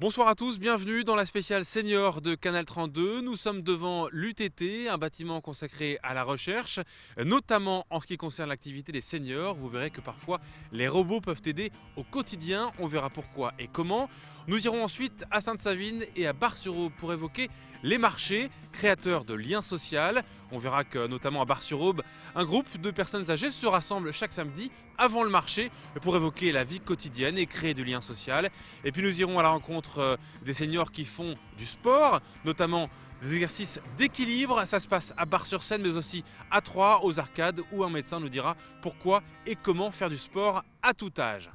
Bonsoir à tous, bienvenue dans la spéciale senior de Canal 32. Nous sommes devant l'UTT, un bâtiment consacré à la recherche, notamment en ce qui concerne l'activité des seniors. Vous verrez que parfois les robots peuvent aider au quotidien, on verra pourquoi et comment. Nous irons ensuite à Sainte-Savine et à Bar-sur-Aube pour évoquer les marchés, créateurs de liens sociaux. On verra que notamment à Bar-sur-Aube, un groupe de personnes âgées se rassemble chaque samedi avant le marché pour évoquer la vie quotidienne et créer du lien social. Et puis nous irons à la rencontre des seniors qui font du sport, notamment des exercices d'équilibre. Ça se passe à Bar-sur-Seine mais aussi à Troyes, aux Arcades, où un médecin nous dira pourquoi et comment faire du sport à tout âge.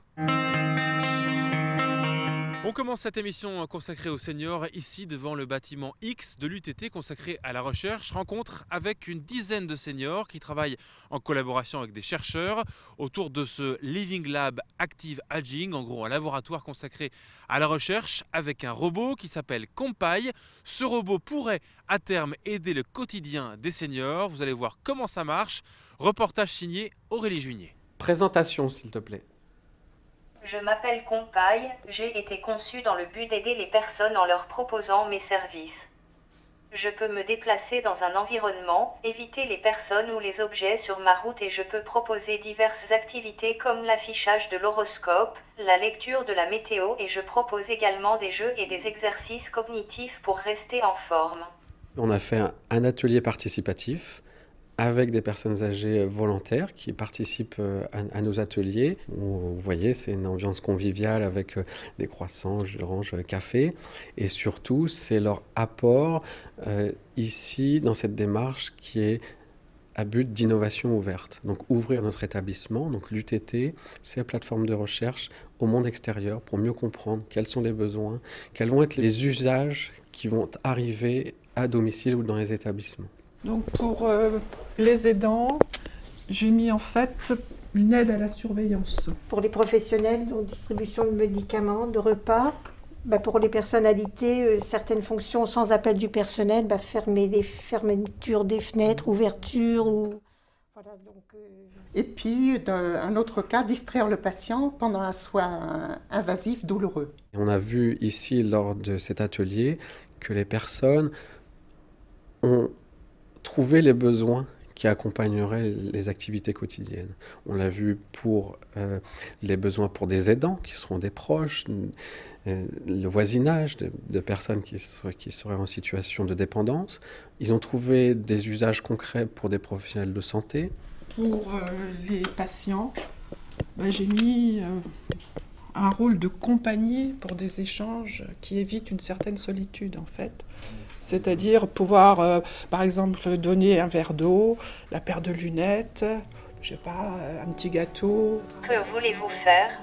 On commence cette émission consacrée aux seniors ici devant le bâtiment X de l'UTT consacré à la recherche. Rencontre avec une dizaine de seniors qui travaillent en collaboration avec des chercheurs autour de ce Living Lab Active Aging, en gros un laboratoire consacré à la recherche avec un robot qui s'appelle Compaille. Ce robot pourrait à terme aider le quotidien des seniors. Vous allez voir comment ça marche. Reportage signé Aurélie Juigné. Présentation s'il te plaît. Je m'appelle Compaille, j'ai été conçue dans le but d'aider les personnes en leur proposant mes services. Je peux me déplacer dans un environnement, éviter les personnes ou les objets sur ma route et je peux proposer diverses activités comme l'affichage de l'horoscope, la lecture de la météo et je propose également des jeux et des exercices cognitifs pour rester en forme. On a fait un atelier participatif avec des personnes âgées volontaires qui participent à nos ateliers. Vous voyez, c'est une ambiance conviviale avec des croissants, jus d'orange, café. Et surtout, c'est leur apport ici, dans cette démarche qui est à but d'innovation ouverte. Donc ouvrir notre établissement, donc l'UTT, c'est la plateforme de recherche au monde extérieur pour mieux comprendre quels sont les besoins, quels vont être les usages qui vont arriver à domicile ou dans les établissements. Donc pour les aidants, j'ai mis en fait une aide à la surveillance. Pour les professionnels, donc distribution de médicaments, de repas. Pour les personnalités, certaines fonctions sans appel du personnel, fermer les fermetures des fenêtres, ouverture. Voilà, Et puis, dans un autre cas, distraire le patient pendant un soin invasif douloureux. On a vu ici, lors de cet atelier, que les personnes ont trouvé les besoins qui accompagneraient les activités quotidiennes. On l'a vu pour les besoins pour des aidants, qui seront des proches, le voisinage de personnes qui seraient en situation de dépendance. Ils ont trouvé des usages concrets pour des professionnels de santé. Pour les patients, j'ai mis un rôle de compagnie pour des échanges qui évitent une certaine solitude en fait. C'est-à-dire pouvoir, par exemple, donner un verre d'eau, la paire de lunettes, je sais pas, un petit gâteau. Que voulez-vous faire?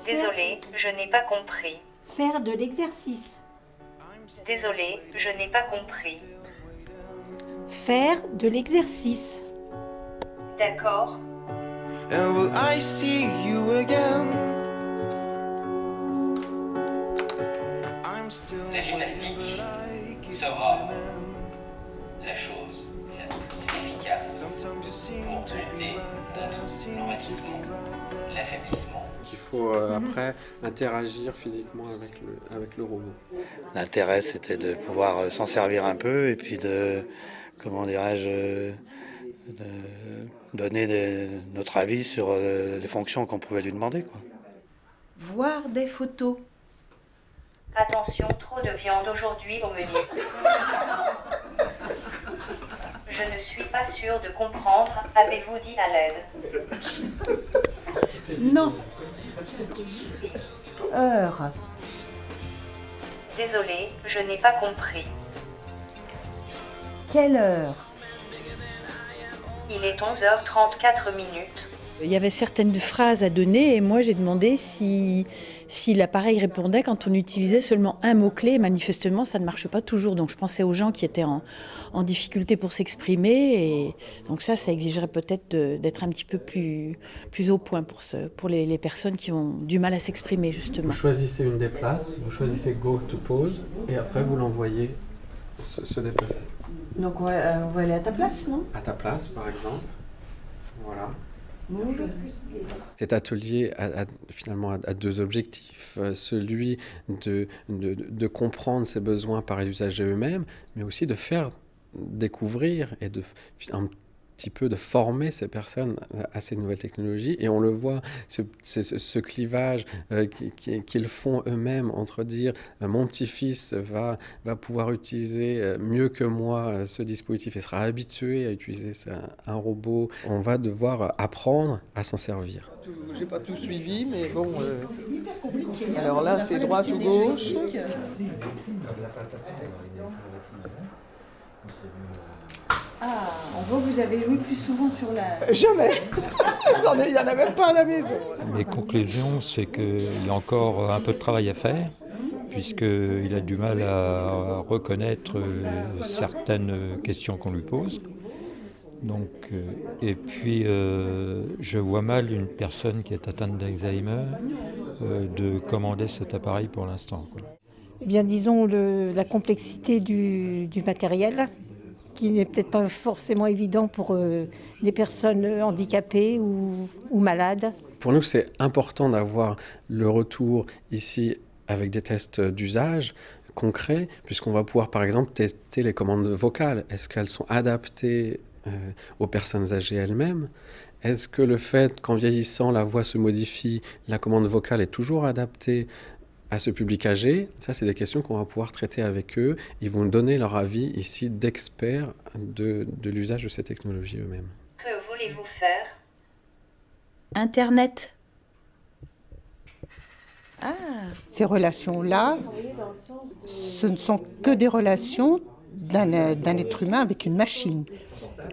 Désolée, je n'ai pas compris. Faire de l'exercice. Désolée, je n'ai pas compris. Faire de l'exercice. D'accord. And will I see you again? La gymnastique sera la chose efficace pour lutter contre le rhumatisme, l'affaiblissement. Il faut après interagir physiquement avec le robot. L'intérêt, c'était de pouvoir s'en servir un peu et puis de, comment dirais-je, de donner notre avis sur les fonctions qu'on pouvait lui demander, quoi. Voir des photos. Attention, trop de viande aujourd'hui au menu. Je ne suis pas sûre de comprendre. Avez-vous dit à l'aide? Non. Heure. Désolée, je n'ai pas compris. Quelle heure? Il est 11h34 minutes. Il y avait certaines phrases à donner et moi j'ai demandé si l'appareil répondait quand on utilisait seulement un mot-clé. Manifestement, ça ne marche pas toujours. Donc je pensais aux gens qui étaient en difficulté pour s'exprimer. Et donc ça exigerait peut-être d'être un petit peu plus au point pour les personnes qui ont du mal à s'exprimer, justement. Vous choisissez une des places, vous choisissez Go to Pause et après vous l'envoyez se déplacer. Donc on va aller à ta place, non? À ta place, par exemple. Voilà. Cet atelier finalement a deux objectifs. Celui de comprendre ses besoins par les usagers eux-mêmes, mais aussi de faire découvrir et un petit peu de former ces personnes à ces nouvelles technologies. Et on le voit, ce clivage qu'ils font eux-mêmes entre dire mon petit-fils va pouvoir utiliser mieux que moi ce dispositif et sera habitué à utiliser un robot. On va devoir apprendre à s'en servir. J'ai pas tout suivi, mais bon. Alors là, c'est droite ou gauche. Ah, on voit que vous avez joué plus souvent sur la... Jamais. Il n'y en a même pas à la maison. Mes conclusions, c'est qu'il y a encore un peu de travail à faire, puisqu'il a du mal à reconnaître certaines questions qu'on lui pose. Donc, et puis, je vois mal une personne qui est atteinte d'Alzheimer de commander cet appareil pour l'instant, quoi. Eh bien, disons la complexité du matériel, qui n'est peut-être pas forcément évident pour des personnes handicapées ou malades. Pour nous, c'est important d'avoir le retour ici avec des tests d'usage concrets, puisqu'on va pouvoir par exemple tester les commandes vocales. Est-ce qu'elles sont adaptées aux personnes âgées elles-mêmes? Est-ce que le fait qu'en vieillissant, la voix se modifie, la commande vocale est toujours adaptée à ce public âgé? Ça, c'est des questions qu'on va pouvoir traiter avec eux. Ils vont donner leur avis ici d'experts de l'usage de ces technologies eux-mêmes. Que voulez-vous faire? Internet. Ah. Ces relations-là, ce ne sont que des relations d'un être humain avec une machine.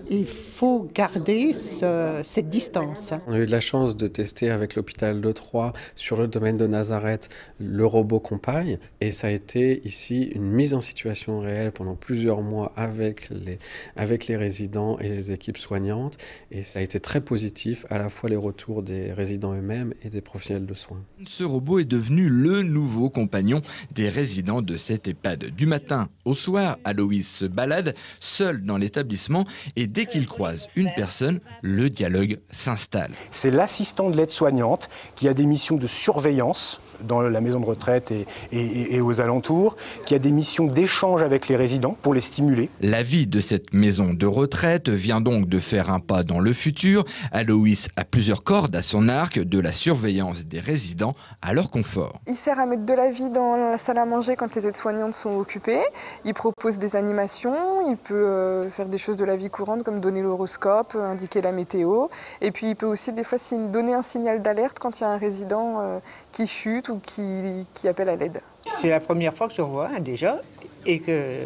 Il faut garder cette distance. On a eu de la chance de tester avec l'hôpital de Troyes sur le domaine de Nazareth le robot Compagne, et ça a été ici une mise en situation réelle pendant plusieurs mois avec les résidents et les équipes soignantes, et ça a été très positif, à la fois les retours des résidents eux-mêmes et des professionnels de soins. Ce robot est devenu le nouveau compagnon des résidents de cet EHPAD. Du matin au soir, Aloïs se balade seul dans l'établissement et dès qu'il croise une personne, le dialogue s'installe. C'est l'assistant de l'aide-soignante qui a des missions de surveillance dans la maison de retraite et aux alentours, qui a des missions d'échange avec les résidents pour les stimuler. La vie de cette maison de retraite vient donc de faire un pas dans le futur. Aloïs a plusieurs cordes à son arc, de la surveillance des résidents à leur confort. Il sert à mettre de la vie dans la salle à manger quand les aides-soignantes sont occupées. Il propose des animations, il peut faire des choses de la vie courante comme donner l'horoscope, indiquer la météo. Et puis il peut aussi des fois donner un signal d'alerte quand il y a un résident qui chute ou qui appelle à l'aide. C'est la première fois que je vois déjà et que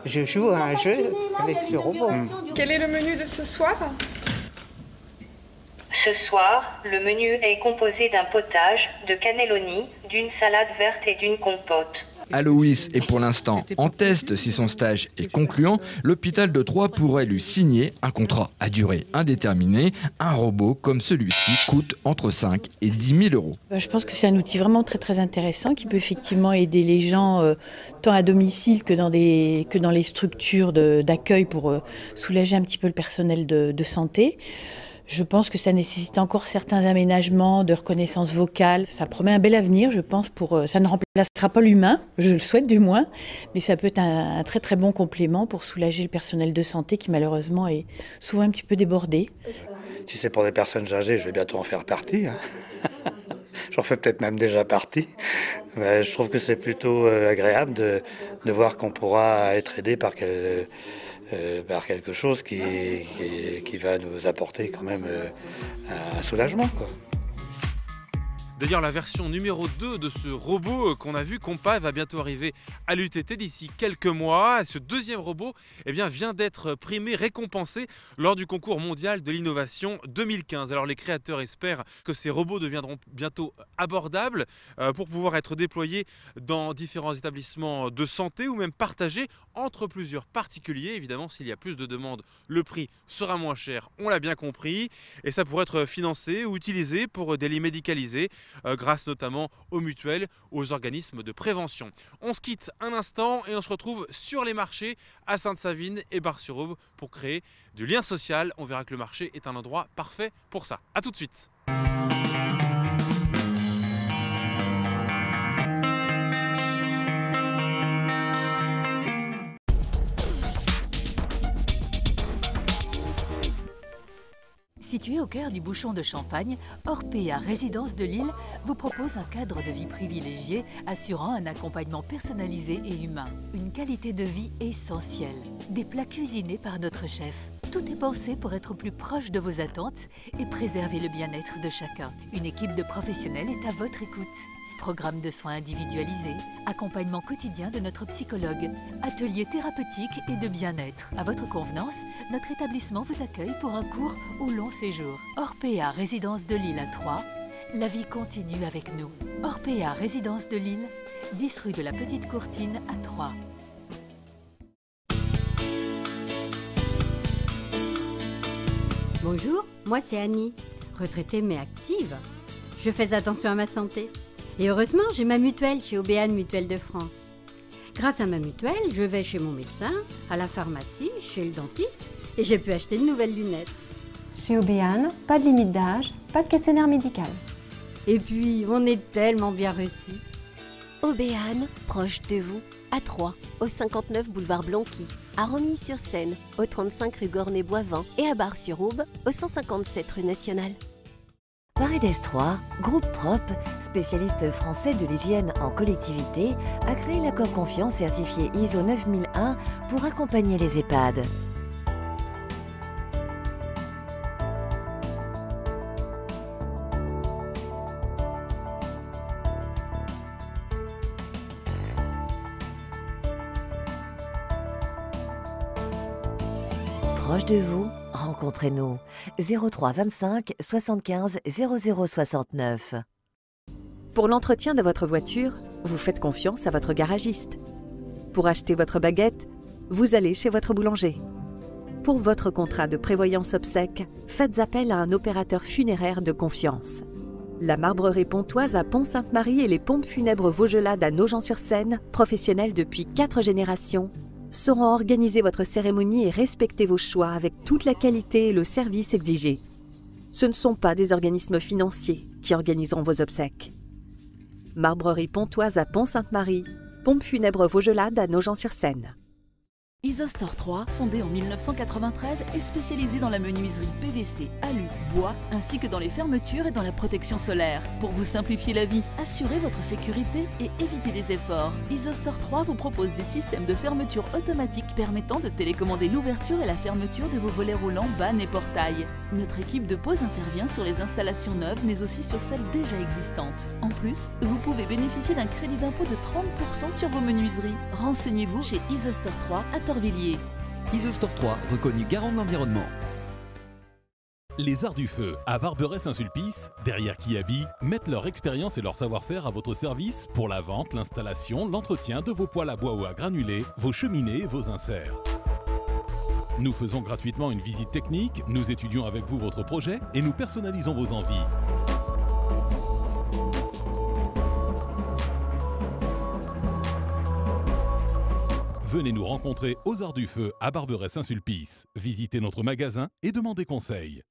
je joue à un jeu avec ce robot. Quel est le menu de ce soir ? Ce soir, le menu est composé d'un potage, de cannelloni, d'une salade verte et d'une compote. Aloïs est pour l'instant en test. Si son stage est concluant, l'hôpital de Troyes pourrait lui signer un contrat à durée indéterminée. Un robot comme celui-ci coûte entre 5 et 10 000 euros. Je pense que c'est un outil vraiment très très intéressant qui peut effectivement aider les gens tant à domicile que dans les structures d'accueil pour soulager un petit peu le personnel de santé. Je pense que ça nécessite encore certains aménagements de reconnaissance vocale. Ça promet un bel avenir, je pense. Ça ne remplacera pas l'humain, je le souhaite du moins, mais ça peut être un très très bon complément pour soulager le personnel de santé qui malheureusement est souvent un petit peu débordé. Si c'est pour des personnes âgées, je vais bientôt en faire partie. J'en fais peut-être même déjà partie. Mais je trouve que c'est plutôt agréable de voir qu'on pourra être aidé par quelque chose qui va nous apporter quand même un soulagement, quoi. D'ailleurs, la version numéro 2 de ce robot qu'on a vu, Compagne, va bientôt arriver à l'UTT d'ici quelques mois. Ce deuxième robot vient d'être primé, récompensé lors du concours mondial de l'innovation 2015. Alors les créateurs espèrent que ces robots deviendront bientôt abordables pour pouvoir être déployés dans différents établissements de santé ou même partagés entre plusieurs particuliers. Évidemment, s'il y a plus de demandes, le prix sera moins cher, on l'a bien compris. Et ça pourrait être financé ou utilisé pour des lits médicalisés, grâce notamment aux mutuelles, aux organismes de prévention. On se quitte un instant et on se retrouve sur les marchés à Sainte-Savine et Bar-sur-Aube pour créer du lien social. On verra que le marché est un endroit parfait pour ça. A tout de suite. Situé au cœur du bouchon de Champagne, Orpea Résidence de Lille vous propose un cadre de vie privilégié assurant un accompagnement personnalisé et humain. Une qualité de vie essentielle. Des plats cuisinés par notre chef. Tout est pensé pour être plus proche de vos attentes et préserver le bien-être de chacun. Une équipe de professionnels est à votre écoute. Programme de soins individualisés, accompagnement quotidien de notre psychologue, atelier thérapeutique et de bien-être. À votre convenance, notre établissement vous accueille pour un court ou long séjour. Orpea Résidence de Lille à Troyes. La vie continue avec nous. Orpea Résidence de Lille, 10 rue de la Petite Courtine à Troyes. Bonjour, moi c'est Annie, retraitée mais active. Je fais attention à ma santé. Et heureusement, j'ai ma mutuelle chez Obéane Mutuelle de France. Grâce à ma mutuelle, je vais chez mon médecin, à la pharmacie, chez le dentiste et j'ai pu acheter de nouvelles lunettes. Chez Obéane, pas de limite d'âge, pas de questionnaire médical. Et puis, on est tellement bien reçus. Obéane, proche de vous, à Troyes, au 59 boulevard Blanqui, à Romilly-sur-Seine, au 35 rue Gornet-Boivin et à Bar-sur-Aube, au 157 rue Nationale. Paredes 3, groupe Prop, spécialiste français de l'hygiène en collectivité, a créé l'accord confiance certifié ISO 9001 pour accompagner les EHPAD. Proche de vous, rencontrez-nous 03 25 75 00 69. Pour l'entretien de votre voiture, vous faites confiance à votre garagiste. Pour acheter votre baguette, vous allez chez votre boulanger. Pour votre contrat de prévoyance obsèques, faites appel à un opérateur funéraire de confiance. La Marbrerie Pontoise à Pont-Sainte-Marie et les pompes funèbres Vaugelade à Nogent-sur-Seine, professionnels depuis 4 générations, sauront organiser votre cérémonie et respecter vos choix avec toute la qualité et le service exigé. Ce ne sont pas des organismes financiers qui organiseront vos obsèques. Marbrerie Pontoise à Pont-Sainte-Marie, pompes funèbres Vaugelade à Nogent-sur-Seine. Isostore 3, fondé en 1993, est spécialisé dans la menuiserie PVC, alu, bois, ainsi que dans les fermetures et dans la protection solaire. Pour vous simplifier la vie, assurez votre sécurité et évitez des efforts. Isostore 3 vous propose des systèmes de fermeture automatique permettant de télécommander l'ouverture et la fermeture de vos volets roulants, vannes et portails. Notre équipe de pose intervient sur les installations neuves, mais aussi sur celles déjà existantes. En plus, vous pouvez bénéficier d'un crédit d'impôt de 30% sur vos menuiseries. Renseignez-vous chez Isostore 3 à Torvilliers. Isostore 3, reconnu garant de l'environnement. Les Arts du Feu, à Barberet-Saint-Sulpice, derrière Kiabi, mettent leur expérience et leur savoir-faire à votre service pour la vente, l'installation, l'entretien de vos poêles à bois ou à granulés, vos cheminées et vos inserts. Nous faisons gratuitement une visite technique, nous étudions avec vous votre projet et nous personnalisons vos envies. Venez nous rencontrer aux Arts du Feu à Barberet-Saint-Sulpice. Visitez notre magasin et demandez conseil.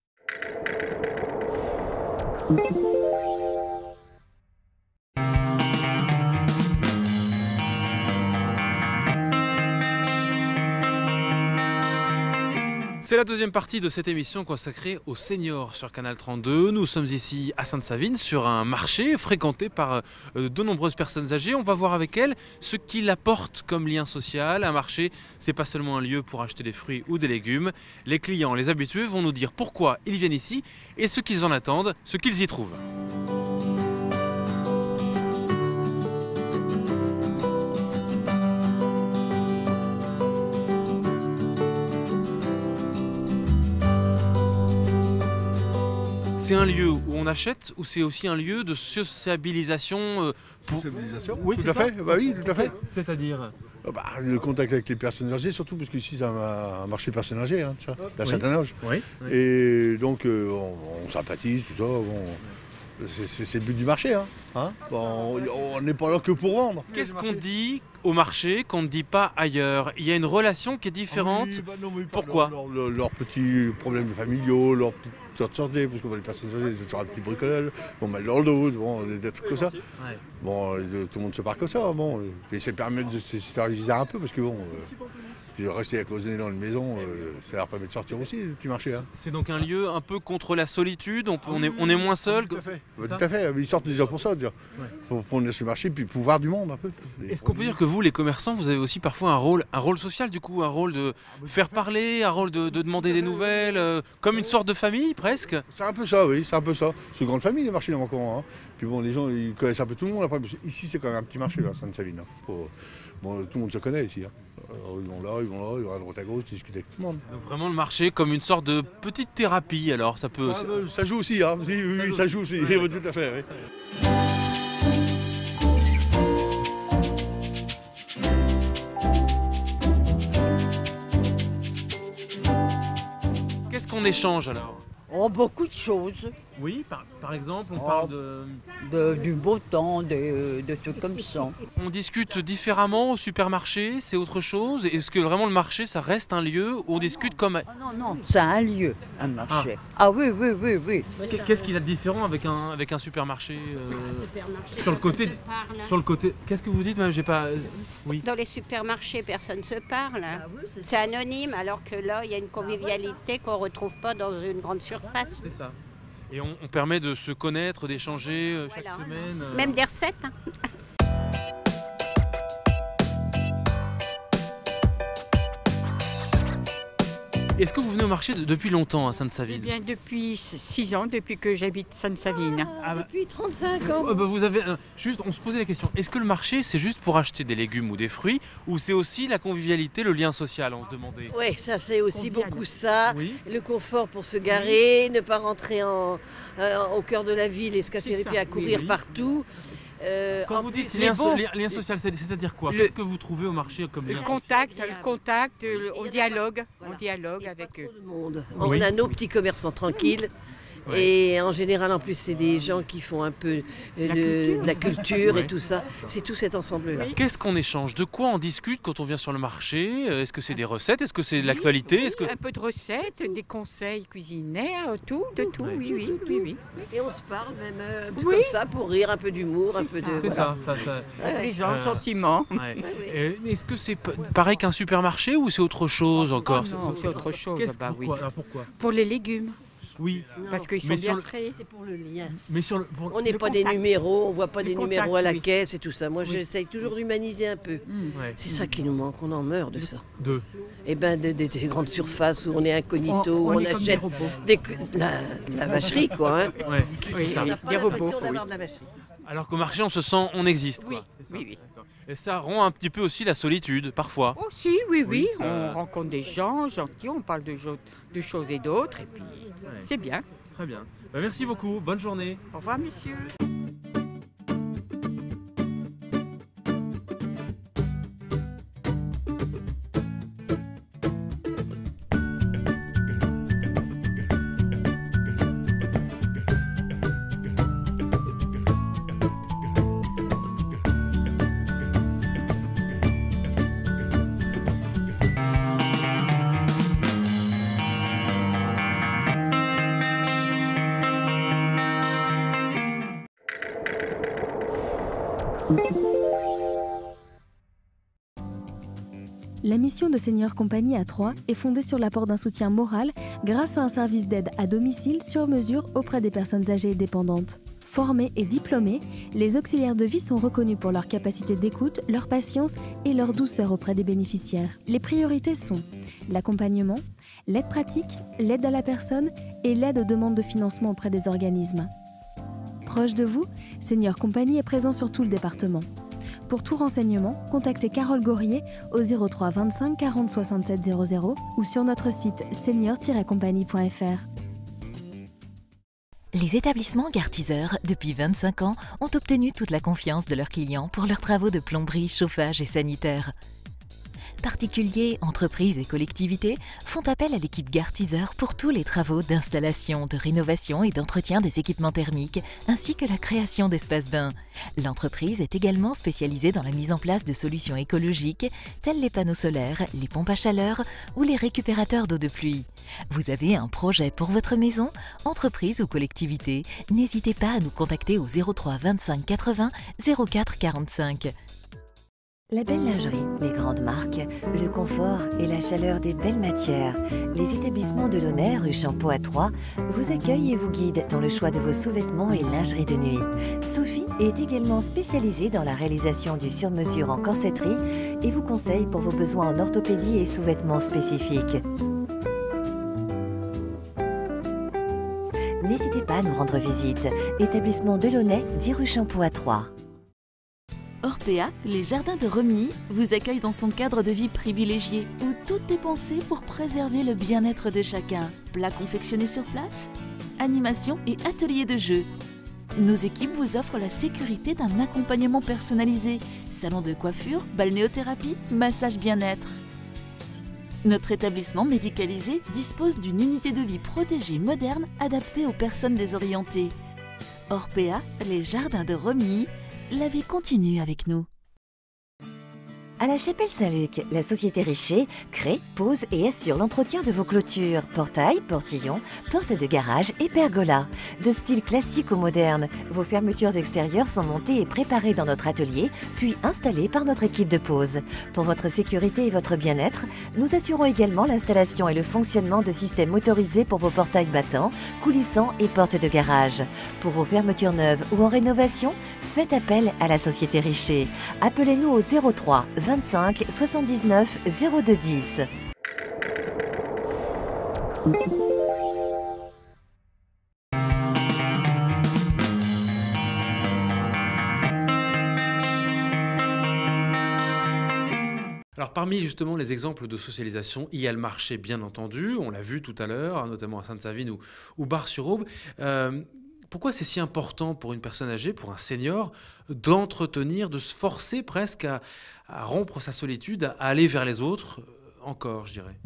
C'est la deuxième partie de cette émission consacrée aux seniors sur Canal 32. Nous sommes ici à Sainte-Savine sur un marché fréquenté par de nombreuses personnes âgées. On va voir avec elles ce qu'il apporte comme lien social. Un marché, c'est pas seulement un lieu pour acheter des fruits ou des légumes. Les clients, les habitués vont nous dire pourquoi ils viennent ici et ce qu'ils en attendent, ce qu'ils y trouvent. C'est un lieu où on achète ou c'est aussi un lieu de sociabilisation Sociabilisation, Oui, tout à fait. Bah oui, tout à fait. C'est-à-dire le contact avec les personnes âgées, surtout parce qu'ici c'est un marché personnes âgées, d'un certain âge. Oui. Et donc on sympathise, tout ça. Bon. C'est le but du marché. Bon, on n'est pas là que pour vendre. Qu'est-ce qu'on dit au marché qu'on ne dit pas ailleurs? Il y a une relation qui est différente. Pourquoi? Leurs petits problèmes familiaux, leurs petites santé, parce que les personnes âgées, ils ont toujours un petit bricolage, bon, mal dans le dos, bon, des trucs comme ça. Ouais. Bon, tout le monde se parle comme ça. Bon, et ça permet de se stabiliser un peu, parce que bon, rester avec cloisonné dans une maison, ça leur permet de sortir aussi, le petit marché. C'est donc un lieu un peu contre la solitude, on est moins seul. Tout à fait. Tout à fait. Ils sortent déjà pour ça, déjà. Pour prendre ce marché, puis pour voir du monde un peu. Est-ce qu'on peut dire que vous, les commerçants, vous avez aussi parfois un rôle social, du coup, un rôle de faire parler, un rôle de demander des nouvelles, comme une sorte de famille, presque? C'est un peu ça, oui, c'est un peu ça. C'est une grande famille, les marchés, là, Puis bon, les gens, ils connaissent un peu tout le monde. Après, ici, c'est quand même un petit marché, là, Sainte-Savine. Bon, tout le monde se connaît ici. Ils vont à droite à gauche, discuter avec tout le monde. Donc vraiment le marché comme une sorte de petite thérapie, alors ça peut... Ça joue aussi, oui, ça joue aussi, ouais. Tout à fait, oui. Qu'est-ce qu'on échange alors? Oh, beaucoup de choses. Oui, par exemple, on parle du beau temps, de trucs comme ça. On discute différemment au supermarché, c'est autre chose? Est-ce que vraiment le marché, ça reste un lieu où on discute comme... Non, c'est un lieu, un marché. Ah oui. Qu'est-ce qu'il a de différent avec un supermarché sur le côté, qu'est-ce que vous dites? J'ai pas... Oui. Dans les supermarchés, personne ne se parle. C'est anonyme, alors que là, il y a une convivialité qu'on ne retrouve pas dans une grande surface. C'est ça. Et on permet de se connaître, d'échanger chaque semaine. Même des recettes. Est-ce que vous venez au marché depuis longtemps à Sainte-Savine? Eh bien, depuis 6 ans, depuis que j'habite Sainte-Savine. Depuis 35 ans. Vous avez juste, on se posait la question, est-ce que le marché c'est juste pour acheter des légumes ou des fruits, ou c'est aussi la convivialité, le lien social, on se demandait? Oui, ça c'est aussi beaucoup ça. Oui. Le confort pour se garer, ne pas rentrer au cœur de la ville et se casser les pieds à courir partout. Quand vous dites lien social, c'est-à-dire quoi? Qu'est-ce que vous trouvez au marché comme lien social? Le contact, on dialogue avec eux. On a nos petits commerçants tranquilles. Et en général, en plus, c'est des gens qui font un peu de la culture et tout ça. C'est tout cet ensemble-là. Qu'est-ce qu'on échange? De quoi on discute quand on vient sur le marché? Est-ce que c'est des recettes? Est-ce que c'est de l'actualité? Un peu de recettes, des conseils cuisinaires, de tout, oui. Et on se parle même comme ça pour rire, un peu d'humour, un peu de... C'est ça. Les gens, gentiment. Est-ce que c'est pareil qu'un supermarché ou c'est autre chose encore? Non, c'est autre chose. Pourquoi? Pour les légumes. Oui, parce qu'ils sont bien frais. C'est pour le lien. Mais on n'est pas des numéros, on voit pas des numéros à la caisse et tout ça. Moi, j'essaye toujours d'humaniser un peu. C'est ça qui nous manque, on en meurt de ça. Eh ben, des grandes surfaces où on est incognito, où on achète la vacherie, quoi. Des robots. Alors qu'au marché, on se sent, on existe, quoi. Oui. Et ça rend un petit peu aussi la solitude, parfois. Aussi, oui. On rencontre des gens gentils, on parle de choses et d'autres, et puis c'est bien. Très bien. Merci beaucoup, bonne journée. Au revoir, messieurs. La mission de Senior Compagnie à Troyes est fondée sur l'apport d'un soutien moral grâce à un service d'aide à domicile sur mesure auprès des personnes âgées et dépendantes. Formés et diplômés, les auxiliaires de vie sont reconnus pour leur capacité d'écoute, leur patience et leur douceur auprès des bénéficiaires. Les priorités sont l'accompagnement, l'aide pratique, l'aide à la personne et l'aide aux demandes de financement auprès des organismes. Proche de vous, Senior Compagnie est présent sur tout le département. Pour tout renseignement, contactez Carole Gaurier au 03 25 40 67 00 ou sur notre site senior-compagnie.fr. Les établissements Gartiser, depuis 25 ans, ont obtenu toute la confiance de leurs clients pour leurs travaux de plomberie, chauffage et sanitaire. Particuliers, entreprises et collectivités font appel à l'équipe Garteaser pour tous les travaux d'installation, de rénovation et d'entretien des équipements thermiques, ainsi que la création d'espaces bains. L'entreprise est également spécialisée dans la mise en place de solutions écologiques, telles les panneaux solaires, les pompes à chaleur ou les récupérateurs d'eau de pluie. Vous avez un projet pour votre maison, entreprise ou collectivité? N'hésitez pas à nous contacter au 03 25 80 04 45. La belle lingerie, les grandes marques, le confort et la chaleur des belles matières. Les établissements de l'Aunay, rue Champeau à Troyes, vous accueillent et vous guident dans le choix de vos sous-vêtements et lingerie de nuit. Sophie est également spécialisée dans la réalisation du sur-mesure en corsetterie et vous conseille pour vos besoins en orthopédie et sous-vêtements spécifiques. N'hésitez pas à nous rendre visite. Établissement de l'Aunay, 10 rue Champeau à Troyes. Orpea, les jardins de Remilly, vous accueille dans son cadre de vie privilégié, où tout est pensé pour préserver le bien-être de chacun. Plats confectionnés sur place, animation et ateliers de jeu. Nos équipes vous offrent la sécurité d'un accompagnement personnalisé, salon de coiffure, balnéothérapie, massage bien-être. Notre établissement médicalisé dispose d'une unité de vie protégée moderne adaptée aux personnes désorientées. Orpea, les jardins de Remilly, la vie continue avec nous. À la Chapelle Saint-Luc, la société Richer crée, pose et assure l'entretien de vos clôtures, portails, portillons, portes de garage et pergolas. De style classique ou moderne, vos fermetures extérieures sont montées et préparées dans notre atelier, puis installées par notre équipe de pose. Pour votre sécurité et votre bien-être, nous assurons également l'installation et le fonctionnement de systèmes motorisés pour vos portails battants, coulissants et portes de garage. Pour vos fermetures neuves ou en rénovation, faites appel à la société Richer. Appelez-nous au 03 25 79 02 10. Alors parmi justement les exemples de socialisation, il y a le marché bien entendu, on l'a vu tout à l'heure, notamment à Sainte-Savine ou Bar-sur-Aube. Pourquoi c'est si important pour une personne âgée, pour un senior, d'entretenir, de se forcer presque à rompre sa solitude, à aller vers les autres encore, je dirais?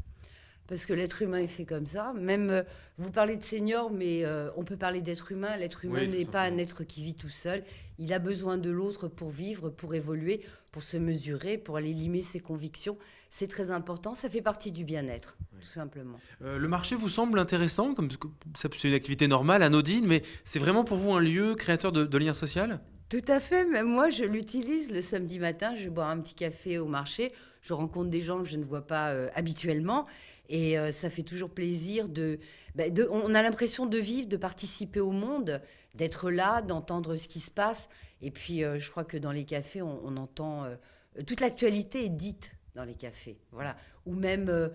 Parce que l'être humain est fait comme ça. Même, vous parlez de senior, mais on peut parler d'être humain. L'être humain n'est pas un être qui vit tout seul. Il a besoin de l'autre pour vivre, pour évoluer, pour se mesurer, pour aller limer ses convictions. C'est très important. Ça fait partie du bien-être, tout simplement. Le marché vous semble intéressant, comme c'est une activité normale, anodine, mais c'est vraiment pour vous un lieu créateur de liens sociaux? Tout à fait. Même moi, je l'utilise le samedi matin. Je vais boire un petit café au marché. Je rencontre des gens que je ne vois pas habituellement. Et ça fait toujours plaisir on a l'impression de vivre, de participer au monde, d'être là, d'entendre ce qui se passe. Et puis, je crois que dans les cafés, on entend... toute l'actualité est dite dans les cafés. Voilà. Ou même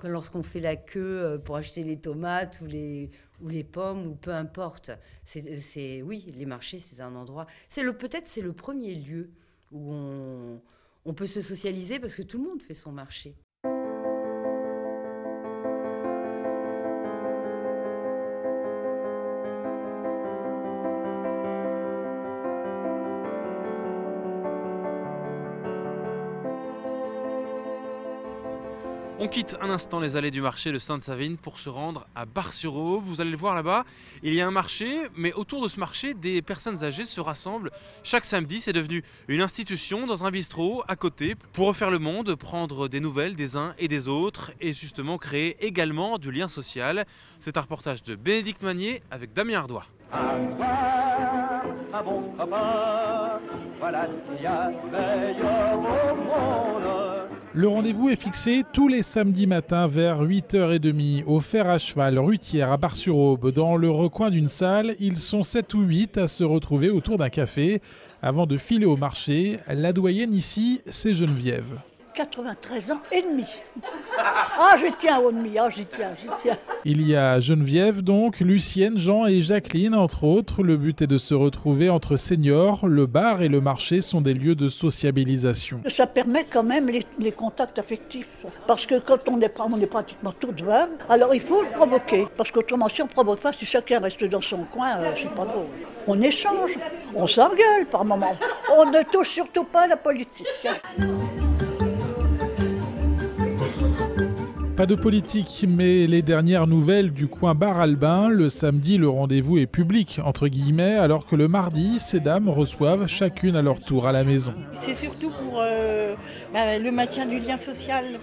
lorsqu'on fait la queue pour acheter les tomates ou les pommes, ou peu importe. Oui, les marchés, c'est un endroit... Peut-être c'est le premier lieu où on peut se socialiser parce que tout le monde fait son marché. On quitte un instant les allées du marché de Sainte-Savine pour se rendre à Bar-sur-Aube. Vous allez le voir là-bas, il y a un marché, mais autour de ce marché, des personnes âgées se rassemblent chaque samedi. C'est devenu une institution dans un bistrot à côté pour refaire le monde, prendre des nouvelles des uns et des autres et justement créer également du lien social. C'est un reportage de Bénédicte Magnier avec Damien Ardois. Un bon copain, voilà ce qu'il y a de meilleur au monde. Le rendez-vous est fixé tous les samedis matins vers 8h30 au fer à cheval rue Thiers à Bar-sur-Aube. Dans le recoin d'une salle, ils sont 7 ou 8 à se retrouver autour d'un café avant de filer au marché. La doyenne ici, c'est Geneviève. 93 ans et demi. Ah, je tiens au demi, j'y tiens. Il y a Geneviève donc, Lucienne, Jean et Jacqueline entre autres. Le but est de se retrouver entre seniors. Le bar et le marché sont des lieux de sociabilisation. Ça permet quand même les contacts affectifs. Parce que quand on est pratiquement toutes veuves, alors il faut le provoquer. Parce qu'autrement, si on ne provoque pas, si chacun reste dans son coin, c'est pas drôle. On échange, on s'engueule par moments. On ne touche surtout pas à la politique. Pas de politique, mais les dernières nouvelles du coin bar Albin. Le samedi, le rendez-vous est public, entre guillemets, alors que le mardi, ces dames reçoivent chacune à leur tour à la maison. C'est surtout pour le maintien du lien social,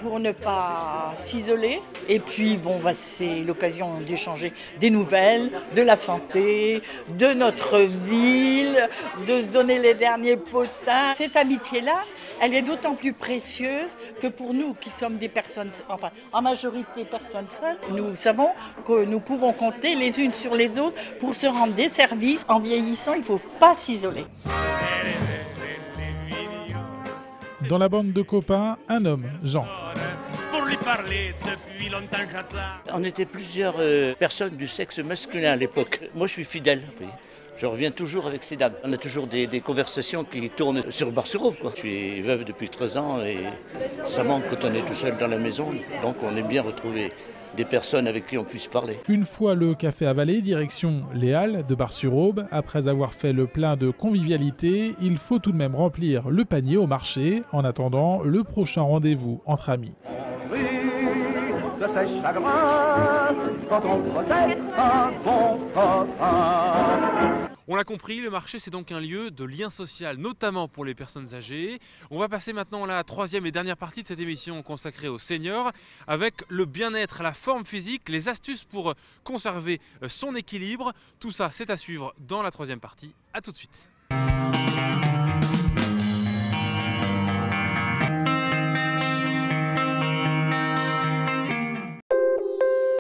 pour ne pas s'isoler. Et puis, c'est l'occasion d'échanger des nouvelles, de la santé, de notre ville, de se donner les derniers potins. Cette amitié-là, elle est d'autant plus précieuse que pour nous qui sommes des personnes, enfin en majorité personnes seules, nous savons que nous pouvons compter les unes sur les autres pour se rendre des services. En vieillissant, il ne faut pas s'isoler. Dans la bande de copains, un homme, Jean. Pour lui parler depuis longtemps j'attends. On était plusieurs personnes du sexe masculin à l'époque. Moi je suis fidèle. Oui. Je reviens toujours avec ces dames. On a toujours des conversations qui tournent sur Bar-sur-Aube, quoi. Je suis veuve depuis 13 ans et ça manque quand on est tout seul dans la maison. Donc on aime bien retrouver des personnes avec qui on puisse parler. Une fois le café avalé, direction les Halles de Bar-sur-Aube. Après avoir fait le plein de convivialité, il faut tout de même remplir le panier au marché. En attendant, le prochain rendez-vous entre amis. On l'a compris, le marché c'est donc un lieu de lien social, notamment pour les personnes âgées. On va passer maintenant à la troisième et dernière partie de cette émission consacrée aux seniors, avec le bien-être, la forme physique, les astuces pour conserver son équilibre. Tout ça c'est à suivre dans la troisième partie. A tout de suite.